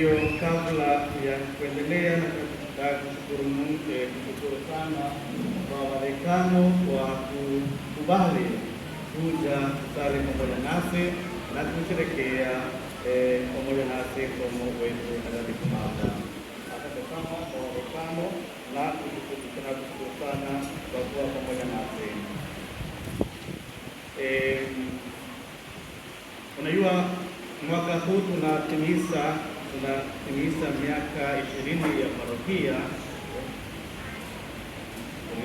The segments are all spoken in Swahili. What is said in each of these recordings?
hiyo kabla ya kuendelea, nataka kushukuru sana kwa wadekano kwa kukubali kuja kusali pamoja nasi na kusherehekea pamoja nasi somo wetu takatifu Martha. Asante sana kwa wadekano na tunashukuru sana kwa kuwa pamoja nasi. Unajua mwaka huu tunatimiza miaka 20 ya parokia.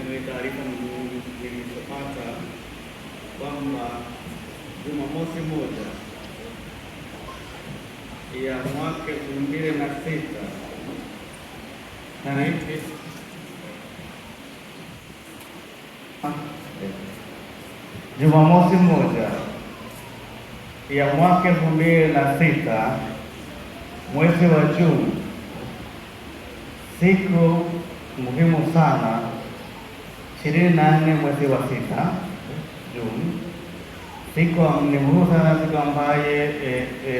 Ni taarifa nilizopata kwamba Jumamosi moja ya mwaka 2006 Jumamosi moja ya mwaka 2006 mwezi wa Juni, siku muhimu sana, 24 mwezi wa 6 Juni, siku ni muhimu sana, siku ambaye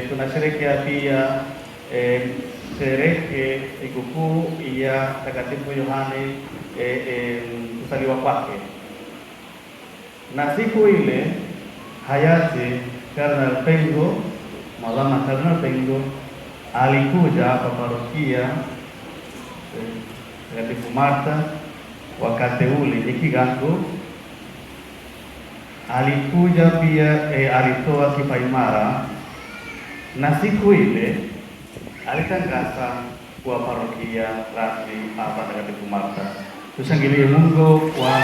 tunasherehekea pia sherehe sikukuu ya Takatifu Yohane kuzaliwa kwake. Na siku ile hayati Kardinali Pengo, Maulana Kardinali Pengo alikuja hapa parokia Takatifu Martha wakati ule Ikigango. Alikuja pia alitoa kipaimara, na siku ile alitangaza kuwa parokia rasmi hapa Takatifu Martha. Tushangilie Mungu kwa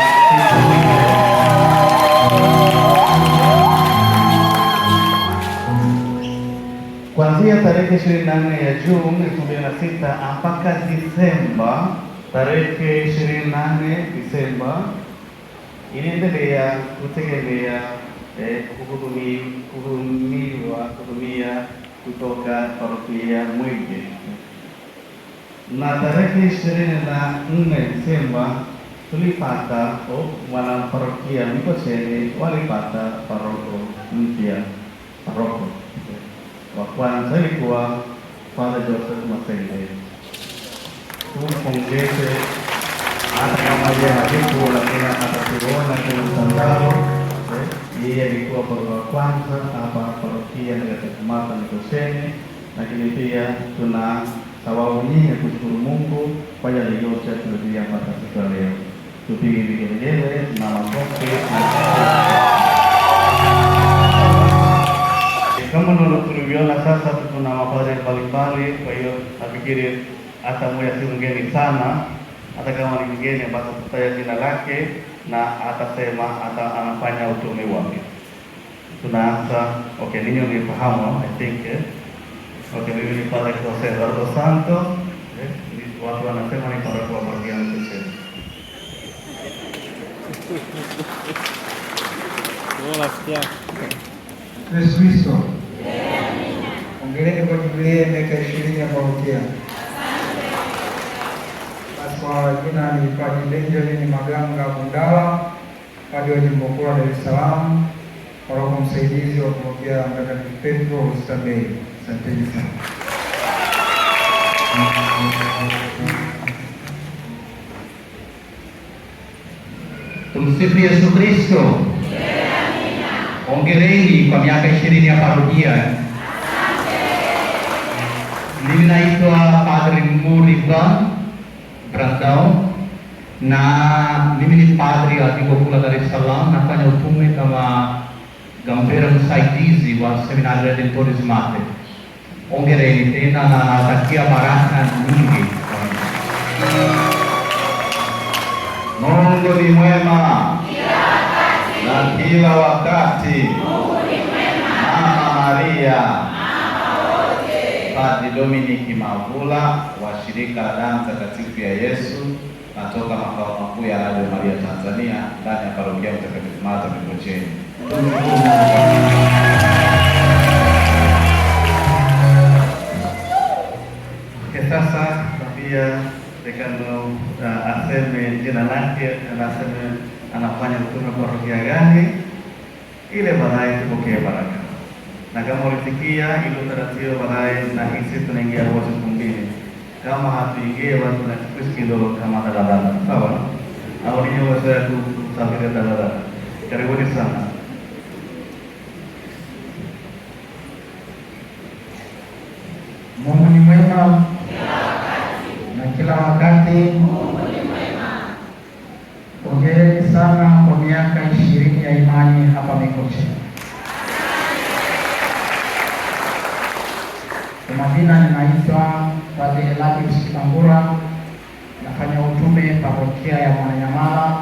kuanzia tarehe 24 ya Juni 2006 mpaka Disemba tarehe 28 Disemba iliendelea kutegemea kuhudumia kutoka parokia Mwenge, na tarehe 24 Disemba tulipata wanaparokia Mikocheni walipata paroko mpya. Paroko wa kwanza ilikuwa Father Joseph Masenge. Tumpongeze hata kama yeye hakuwa, lakini atatuona kwenye mtandao. Yeye alikuwa paroko wa kwanza hapa parokia Takatifu Martha Mikocheni, lakini pia tuna sababu nyingi ya kushukuru Mungu kwa yale yote tuliyopata siku ya leo. Tupige vigelegele na makofi. Kama tunavyoona sasa, tuna mapadre mbalimbali. Kwa hiyo nafikiri hata mmoja si mgeni sana, hata kama ni mgeni ambapo tutaja jina lake na atasema anafanya utume wake. Tunaanza. Okay, ninyi mnifahamu, I think. Okay, mimi ni Padre Jose Eduardo Santo. Watu wanasema ni paroko wa parokia Mikocheni. Yesu Kristo. Hongereni kwa jubilei ya miaka 20 ya parokia. Basi kwa jina ni Padre Benjamin Maganga Bundala, padre wa Jimbo Kuu la Dar es Salaam, paroko msaidizi wa parokia Mtakatifu Petro Oysterbay. Asanteni sana. Tumsifu Yesu Kristo. Hongereni kwa miaka 20 ya parokia. Mimi naitwa Padre Murivan Brandao na mimi ni padre wa Jimbo Kuu la Dar es Salaam. Nafanya utume kama gambera msaidizi wa Seminari Redentores Mater. Hongereni tena na natakia baraka nyingi. Mungu ni mwema na kila wakati. Mama Maria, Padre Dominic Mavula wa shirika la damu takatifu ya Yesu natoka makao makuu ya Radio Maria Tanzania ndani ya parokia Mtakatifu Martha Mikocheni. Sasa pia dekano aseme jina lake, anasema anafanya utume parokia gani, ile baadaye tupokee baraka. Na kama ulisikia ile taratibu baadaye, na hisi tunaingia wote kama hatuingie watu na kidogo kama daladala, sawa? Au ninyi wazoea kusafiri daladala. Karibuni sana. Mungu ni mwema na kila wakati. Hongereni sana kwa miaka 20 ya imani hapa Mikocheni. Kwa majina ninaitwa Padre Eladio Sikangura, nafanya utume parokia ya Mwananyamala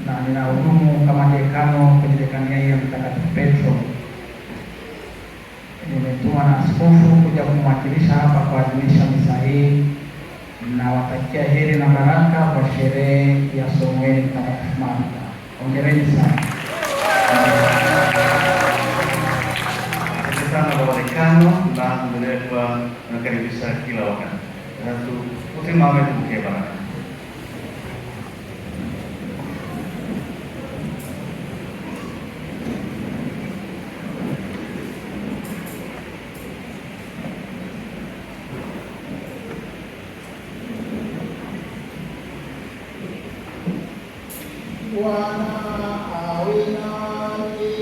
na ninahudumu kama dekano kwenye dekania ya Mtakatifu Petro. Nimetumwa na askofu kuja kumwakilisha hapa kuadhimisha misa hii. Nawatakia heri na baraka kwa sherehe ya somo hili Mtakatifu Marta. Hongereni sana. Asante sana Baba Dekano, na tuendelee kuwa tunakaribisha kila wakati. Tusimame tupokee baraka. Bwana awe nanyi.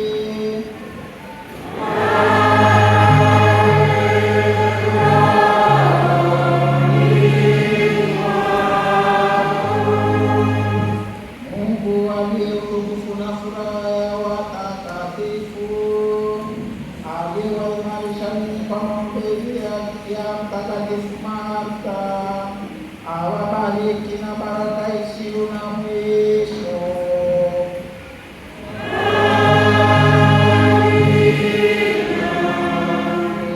Mungu aliye utukufu na furaha ya watakatifu aliyewaimarisha ninyi kwa maombezi ya Mtakatifu Marta awabariki na baraka isiyo na mwisho.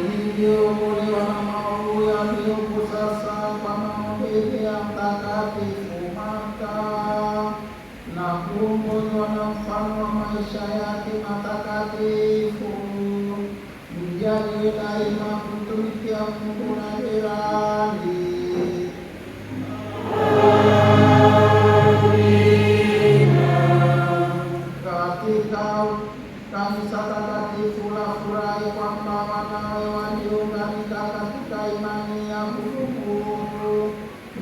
Iliyookolewa na maovu yaliyopo sasa kwa maombezi ya Mtakatifu Marta na kuongozwa na mfano wa maisha yake matakatifu, mjaliwe daima kutumikia Mungu na jirani. Katika kanisa takatifu la furahi kwamba wanawe waliounganika katika imani ya kushukuru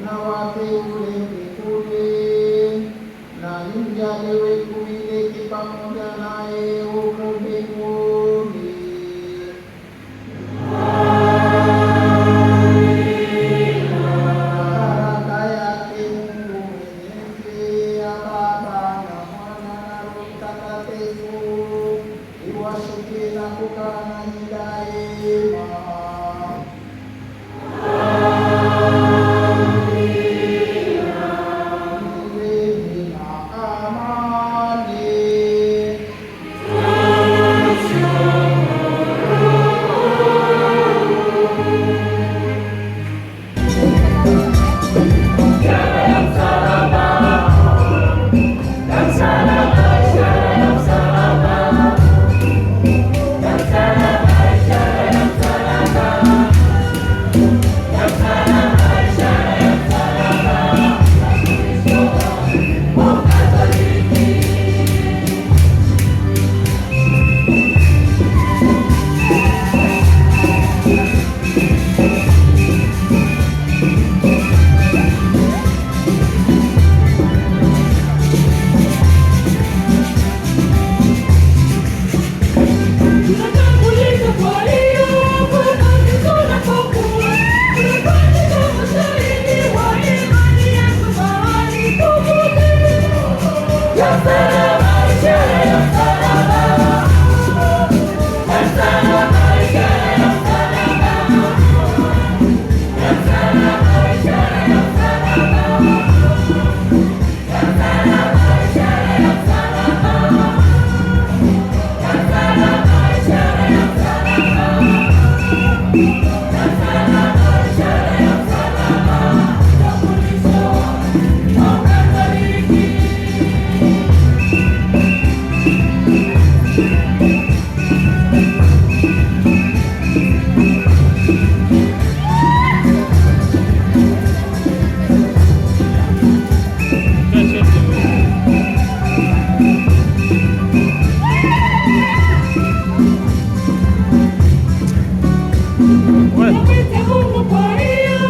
na wateule mbinguni, na mjaliwe kumiliki pamoja naye huko mbinguni. Baraka yake Mungu Mwenyezi, ya Baba na Mwana na Roho Mtakatifu iwashukie na kukaa nanyi daima. Milele na amani. Mungu kwa hiyo